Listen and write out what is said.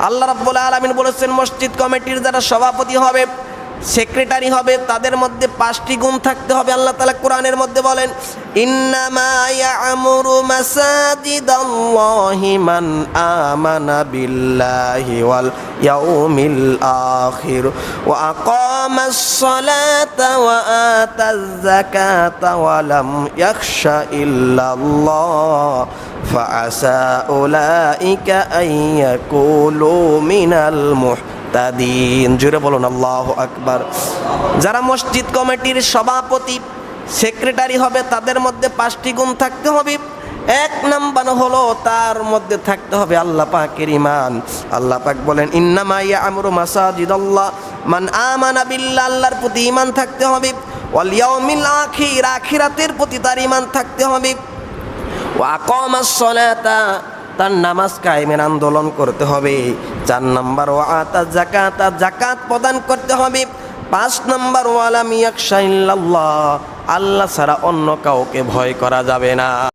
আল্লাহ রাব্বুল আলামিন বলেছেন মসজিদ কমিটির যারা সভাপতি হবে, সেক্রেটারি হবে, তাদের মধ্যে 5টি গুণ থাকতে হবে। আল্লাহ তাআলা কোরআনের মধ্যে বলেন, ইন্নামা ইয়া'মুরু মাসাজিদাল্লাহি মান আমানা বিল্লাহি ওয়াল ইয়াউমিল আখির ওয়া আকামাস সালাতা ওয়া আতাজ যাকাতা ওয়া লাম ইয়াখশা ইল্লাল্লাহ ফাআসা উলাইকা আইয়াকুলু মিনাল মুহতাদিন। জোরে বলুন আল্লাহু আকবার। যারা মসজিদ কমিটির সভাপতি, সেক্রেটারি হবে, তাদের মধ্যে 5টি গুণ থাকতে হবে। 1 নাম্বার হলো তার মধ্যে থাকতে হবে আল্লাহ পাকের ঈমান। আল্লাহ পাক বলেন, ইন্নামা ইয়া'মুরু মাসাজিদাল্লাহ মান আমানা বিল্লাহ, আল্লাহর প্রতি ঈমান থাকতে হবে, ওয়াল ইয়াউমিল আখির, আখিরাতের প্রতি তার ঈমান থাকতে হবে, ওয়া আকামাস সালাতা, তার নামাজ কায়েমের আন্দোলন করতে হবে। 4 নাম্বার ওয়া আতা যাকাতা, যাকাত প্রদান করতে হবে। 5 নাম্বার ওয়া লাম ইয়াখশা ইল্লাল্লাহ, আল্লাহ ছাড়া অন্য কাউকে ভয় করা যাবে না।